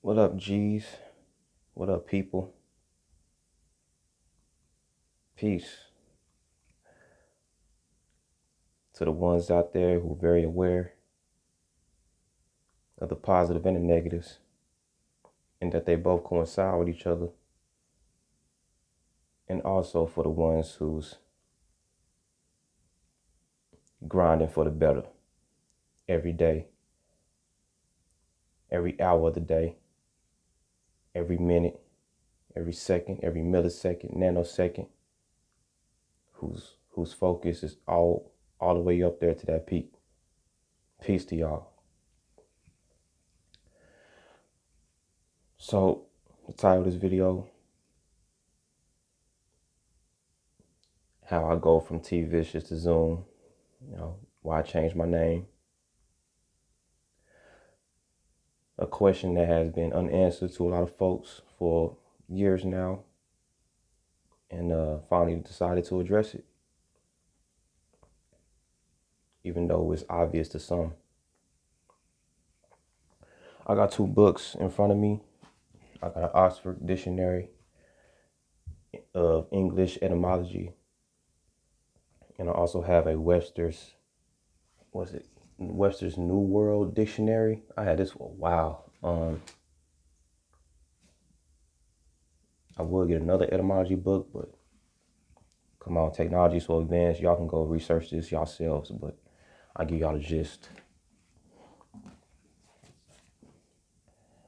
What up, G's? What up, people? Peace to the ones out there who are very aware of the positive and the negatives, and that they both coincide with each other. And also for the ones who's grinding for the better every day, every hour of the day, every minute, every second, every millisecond, nanosecond, whose focus is all the way up there to that peak. Peace to y'all. So the title of this video, how I go from T-VICIOUZ to YaZun, why I changed my name. A question that has been unanswered to a lot of folks for years now, and finally decided to address it, even though it's obvious to some. I got two books in front of me. I got an Oxford Dictionary of English etymology, and I also have a Webster's New World Dictionary. I had this for a while. I would get another etymology book, but come on, technology is so advanced, y'all can go research this yourselves, but I'll give y'all the gist.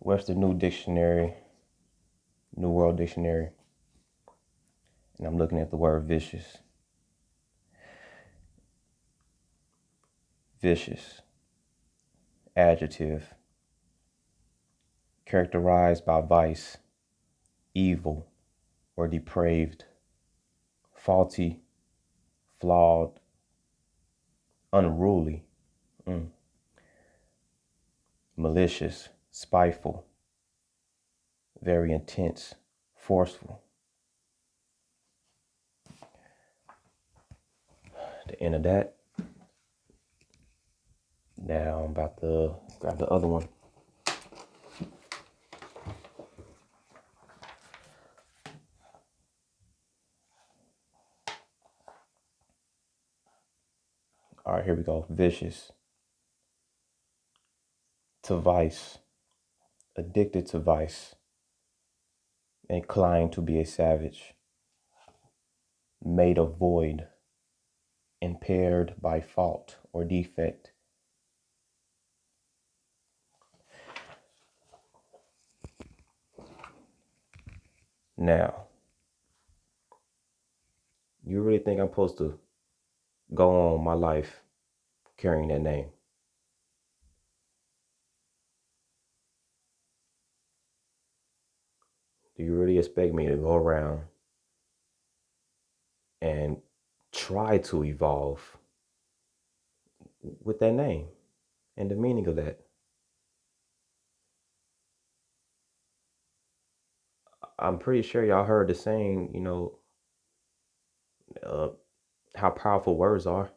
Webster New World Dictionary, and I'm looking at the word vicious. Vicious, adjective, characterized by vice, evil, or depraved, faulty, flawed, unruly, malicious, spiteful, very intense, forceful. The end of that. Now I'm about to grab the other one. All right, here we go. Vicious. To vice. Addicted to vice. Inclined to be a savage. Made of void. Impaired by fault or defect. Now, you really think I'm supposed to go on my life carrying that name? Do you really expect me to go around and try to evolve with that name and the meaning of that? I'm pretty sure y'all heard the saying, how powerful words are.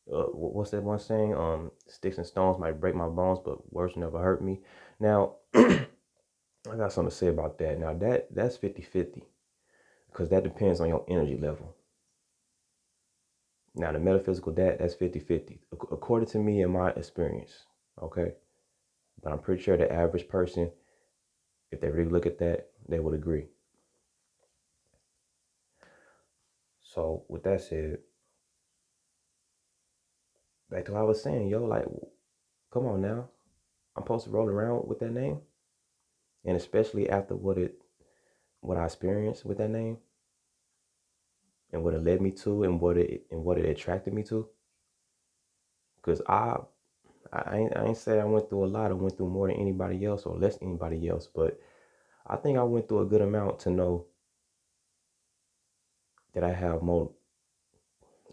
What's that one saying? Sticks and stones might break my bones, but words never hurt me. Now, I got something to say about that. Now, that's 50-50, because that depends on your energy level. Now, the metaphysical, that's 50-50, according to me and my experience, okay? But I'm pretty sure the average person, if they really look at that, they would agree. So, with that said, back to what I was saying, like, come on now. I'm supposed to roll around with that name? And especially after what I experienced with that name, and what it led me to, and what it attracted me to. Because I ain't say I went through a lot. I went through more than anybody else or less than anybody else, but I think I went through a good amount to know that I have more.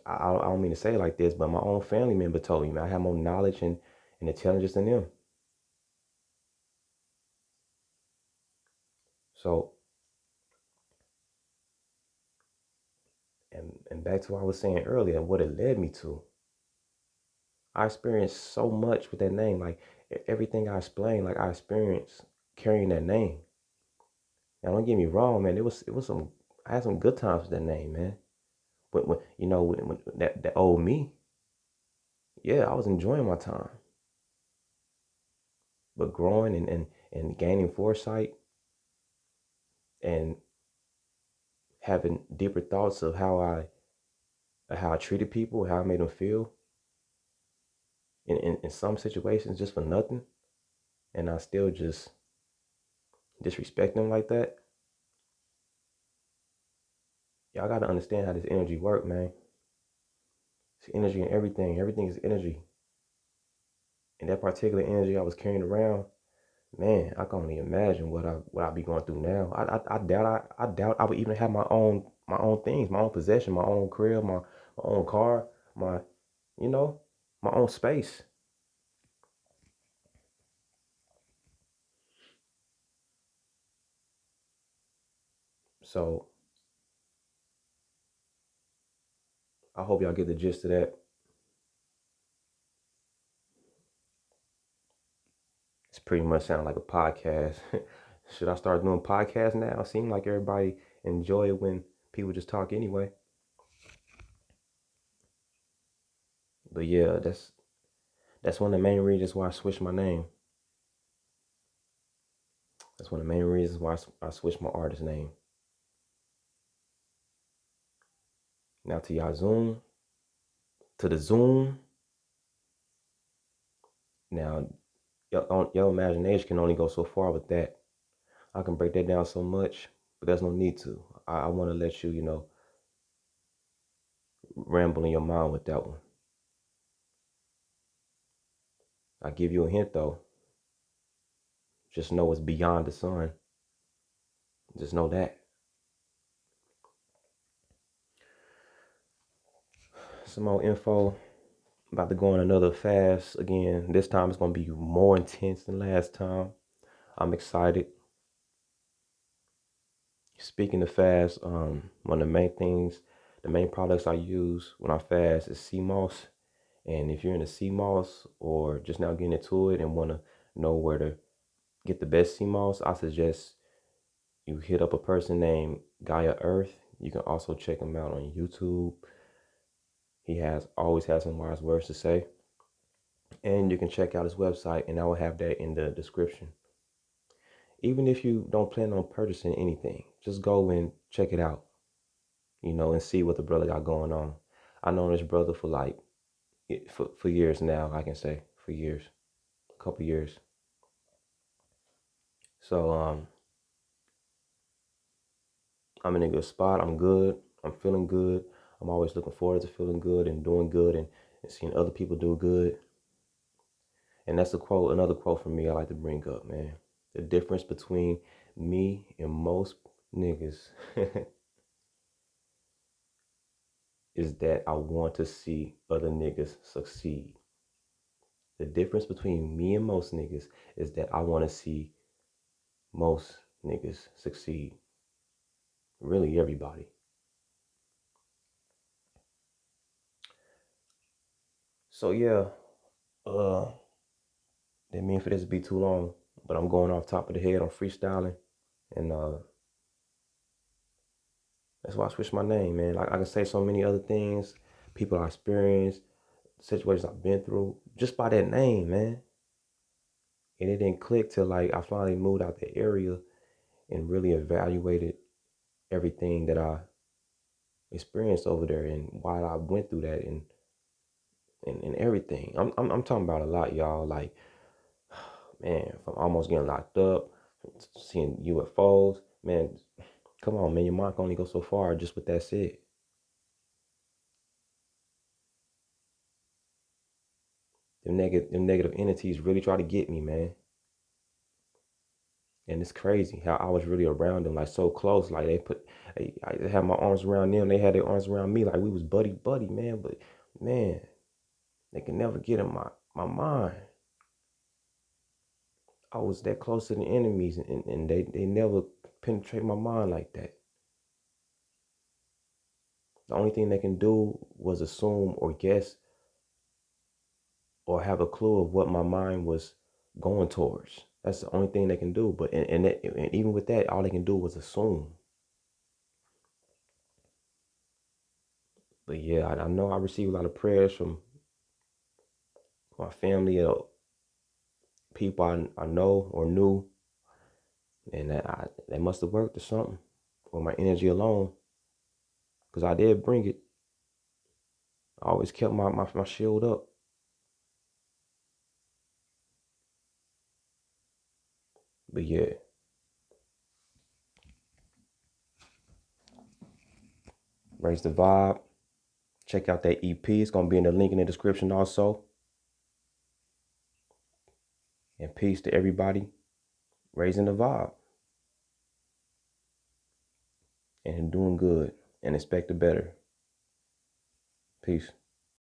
I don't mean to say it like this, but my own family member told me, man, I have more knowledge and intelligence than them. So, and back to what I was saying earlier, what it led me to. I experienced so much with that name. Like, everything I explained, like I experienced carrying that name. Now don't get me wrong, man. It was some I had some good times with that name, man. When you know when that old me, yeah, I was enjoying my time. But growing and gaining foresight and having deeper thoughts of how I treated people, how I made them feel in some situations just for nothing, and I still just disrespect them like that. Y'all gotta understand how this energy work, man. It's energy and everything. Everything is energy. And that particular energy I was carrying around, man, I can only imagine what I be going through now. I doubt I would even have my own things, my own possession, my own crib, my own car, my you know, my own space. So I hope y'all get the gist of that. It's pretty much sound like a podcast. Should I start doing podcasts now? Seem like everybody enjoy it when people just talk anyway. But yeah, that's one of the main reasons why I switched my name. That's one of the main reasons why I switched my artist name. Now to YaZun, to the Zoom. Now your imagination can only go so far with that. I can break that down so much, but there's no need to. I want to let you, ramble in your mind with that one. I give you a hint though. Just know it's beyond the sun. Just know that. Some more info. About to go on another fast again. This time it's gonna be more intense than last time. I'm excited. Speaking of fast, one of the main things, the main products I use when I fast is sea moss. And if you're in the sea moss or just now getting into it and want to know where to get the best sea moss, I suggest you hit up a person named Gaia Earth. You can also check him out on YouTube. He has always has some wise words to say. And you can check out his website, and I will have that in the description. Even if you don't plan on purchasing anything, just go and check it out, and see what the brother got going on. I know this brother for like for years now. I can say for years, a couple years. So I'm in a good spot. I'm good. I'm feeling good. I'm always looking forward to feeling good and doing good and seeing other people do good. And that's another quote from me I like to bring up, man. The difference between me and most niggas is that I want to see other niggas succeed. The difference between me and most niggas is that I want to see most niggas succeed. Really, everybody. So yeah, uh, didn't mean for this to be too long, but I'm going off top of the head. I'm freestyling, and that's why I switched my name, man. Like I can say so many other things, people I experienced, situations I've been through, just by that name, man. And it didn't click till like I finally moved out the area and really evaluated everything that I experienced over there and why I went through that and everything. I'm talking about a lot, y'all. Like, man, from almost getting locked up, seeing UFOs, man. Come on, man. Your mind can only go so far just with that said. Them negative entities really try to get me, man. And it's crazy how I was really around them, like so close. Like I had my arms around them. They had their arms around me, like we was buddy buddy, man. But man, they can never get in my mind. I was that close to the enemies, and they never penetrate my mind like that. The only thing they can do was assume or guess or have a clue of what my mind was going towards. That's the only thing they can do. But and even with that, all they can do was assume. But yeah, I know I receive a lot of prayers from my family, people I know or knew, and that must have worked or something, or my energy alone, because I did bring it. I always kept my shield up. But yeah, raise the vibe. Check out that EP. It's gonna be in the link in the description also. And peace to everybody raising the vibe and doing good and expect the better. Peace.